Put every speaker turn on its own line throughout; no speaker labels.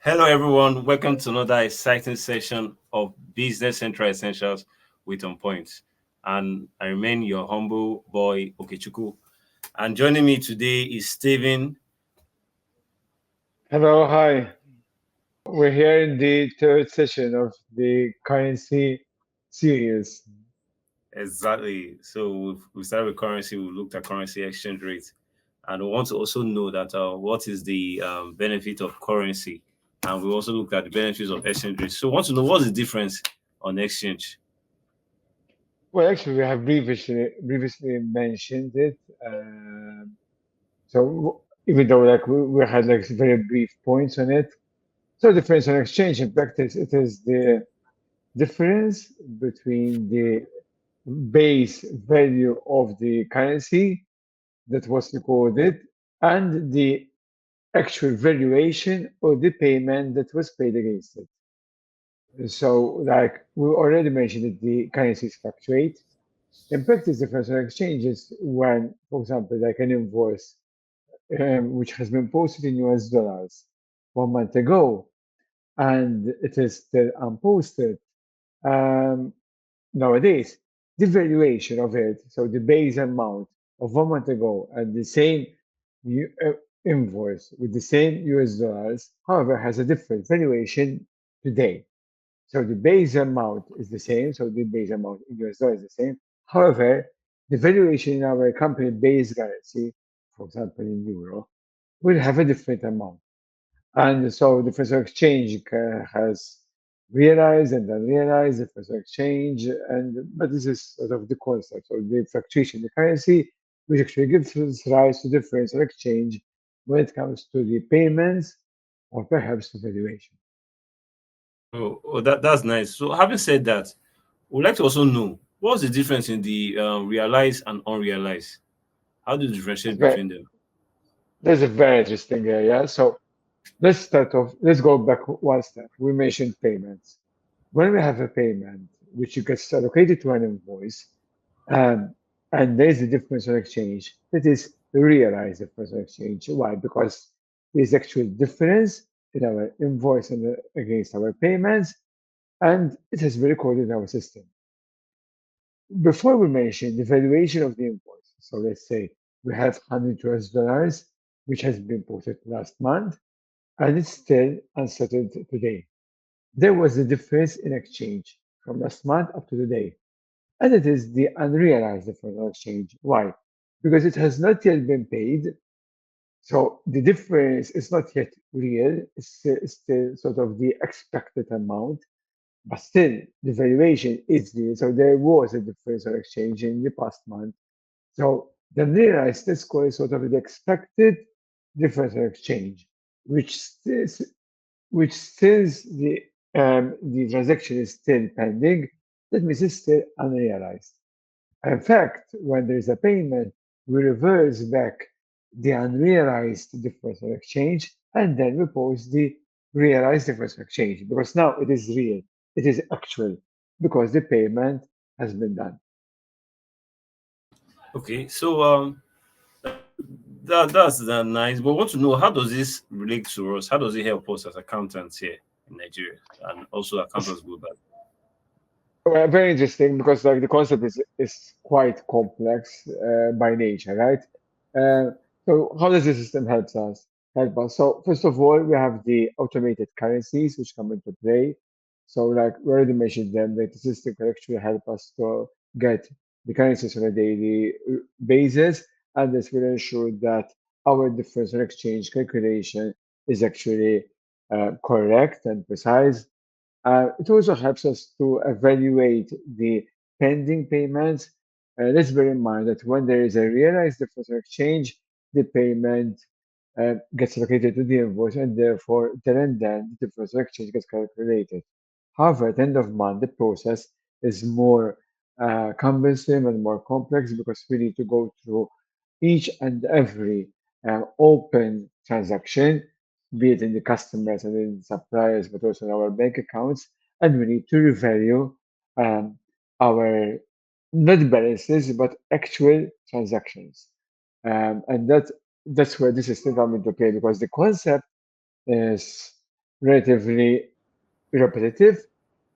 Hello, everyone. Welcome to another exciting session of Business Central Essentials with Onpoint. And I remain your humble boy, Okechuku. And joining me today is Steven.
Hello, hi. We're here in the third session of the currency series.
Exactly. So we started with currency. We looked at currency exchange rate. And we want to also know that what is the benefit of currency. And we also looked at the benefits of exchange rate. So we want to know what's the difference on exchange.
Well, actually, we have previously mentioned it. So even though we had like very brief points on it, so difference on exchange in practice, it is the difference between the base value of the currency that was recorded and the actual valuation of the payment that was paid against it. So, like we already mentioned that the currencies fluctuate. In practice, the financial exchange is when, for example, like an invoice which has been posted in US dollars 1 month ago and it is still unposted. Um, Nowadays, the valuation of it, so the base amount of 1 month ago and the same invoice with the same US dollars, however, has a different valuation today. So the base amount is the same. So the base amount in US dollar is the same. However, the valuation in our company base currency, for example, in euro, will have a different amount. And so the first exchange has realized and unrealized the first exchange. And but this is sort of the concept. So the fluctuation in the currency, which actually gives rise to difference of exchange when it comes to the payments or perhaps the valuation.
That's nice. So having said that, we'd like to also know what's the difference in the realized and unrealized. How do you differentiate
But
between them?
that's a very interesting area. So let's start off, let's go back one step. We mentioned payments. When we have a payment which gets allocated to an invoice, um, and there's a difference on exchange, that is realized difference on exchange. Why? Because there's actual difference in our invoice and against our payments, and it has been recorded in our system. Before we mention the valuation of the invoice, so let's say we have 100 US dollars, which has been posted last month, and it's still unsettled today. There was a difference in exchange from last month up to today, and it is the unrealized difference in exchange. Why? Because it has not yet been paid, so the difference is not yet real. It's still sort of the expected amount, but still the valuation is real. So there was a difference in exchange in the past month. So the unrealized score is sort of the expected difference in exchange, which still which says the transaction is still pending, that means it's still unrealized. In fact, when there is a payment, we reverse back the unrealized difference of exchange and then we post the realized difference of exchange because now it is real, it is actual because the payment has been done.
Okay, so that's nice. But I want to know, how does this relate to us? How does it help us as accountants here in Nigeria and also accountants global?
Well, very interesting because like the concept is quite complex by nature, right? Uh, so how does the system help us? So first of all, we have the automated currencies which come into play. So like we already mentioned them, that the system can actually help us to get the currencies on a daily basis, and this will ensure that our difference in exchange calculation is actually correct and precise. It also helps us to evaluate the pending payments. Let's bear in mind that when there is a realized difference of exchange, the payment gets allocated to the invoice, and therefore, then and then, the difference of exchange gets calculated. However, at the end of month, the process is more cumbersome and more complex because we need to go through each and every open transaction, be it in the customers and in suppliers, but also in our bank accounts, and we need to revalue um, our not balances but actual transactions, and that's where this is still coming into play because the concept is relatively repetitive.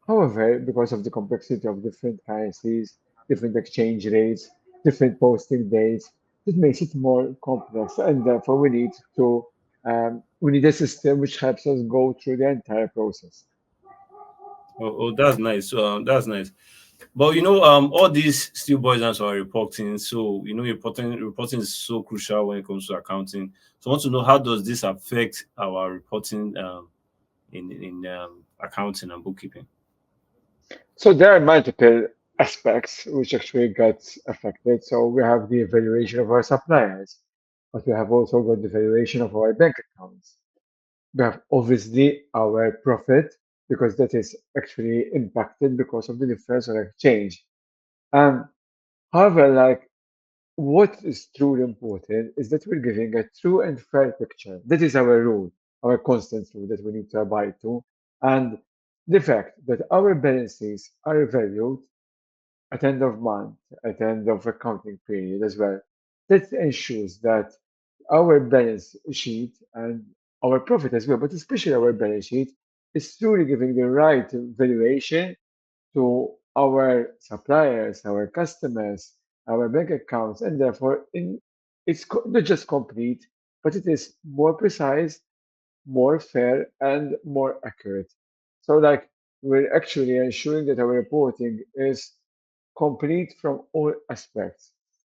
However, because of the complexity of different currencies, different exchange rates, different posting dates, it makes it more complex, and therefore we need a system which helps us go through the entire process.
Oh, that's nice. That's nice. But all these still boys down to our reporting. So reporting is so crucial when it comes to accounting. So I want to know, how does this affect our reporting in accounting and bookkeeping?
So there are multiple aspects which actually get affected. So we have the evaluation of our suppliers, but we have also got the valuation of our bank accounts. We have obviously our profit because that is actually impacted because of the difference on exchange. Um, However, like what is truly important is that we're giving a true and fair picture. That is our rule, our constant rule that we need to abide to. And the fact that our balances are valued at end of month, at end of accounting period as well, that ensures that our balance sheet and our profit as well, but especially our balance sheet, is truly giving the right valuation to our suppliers, our customers, our bank accounts, and therefore not just complete, but it is more precise, more fair, and more accurate. So, like, we're actually ensuring that our reporting is complete from all aspects,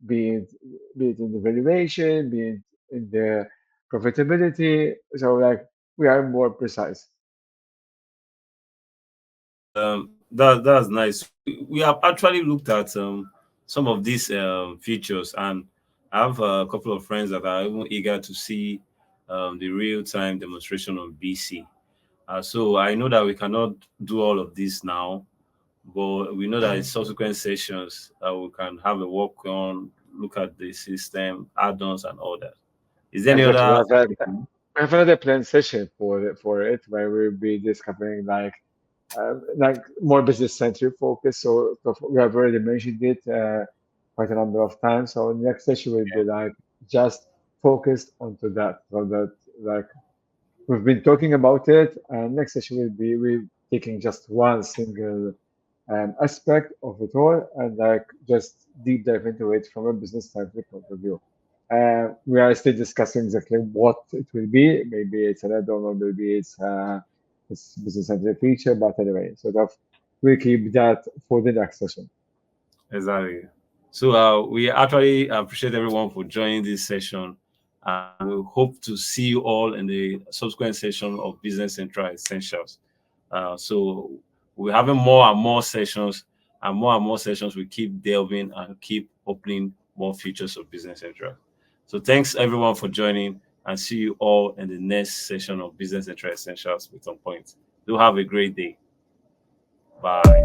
be it, be it in the valuation, be it in the profitability. So, like, we are more precise.
That's nice. We have actually looked at some of these features, and I have a couple of friends that are even eager to see the real time demonstration of BC. So I know that we cannot do all of this now, but we know that in subsequent sessions we can have a walk on, look at the system, add-ons, and all that. Is there any
Exactly.
other?
We have another planned session for it where we'll be discovering like more business centric focus. So we have already mentioned it quite a number of times. So next session will be like just focused onto that. So that like we've been talking about it, and next session will be we taking just one single aspect of it all and like just deep dive into it from a business standpoint point of view. We are still discussing exactly what it will be. Maybe it's an add-on or maybe it's business centric feature. But anyway, sort of we'll keep that for the next session.
Exactly. So we actually appreciate everyone for joining this session, and we hope to see you all in the subsequent session of Business Central Essentials. So we're having more and more sessions, and more sessions. We keep delving and keep opening more features of Business Central. So thanks everyone for joining, and see you all in the next session of Business Central Essentials with Onpoint. Do have a great day. Bye.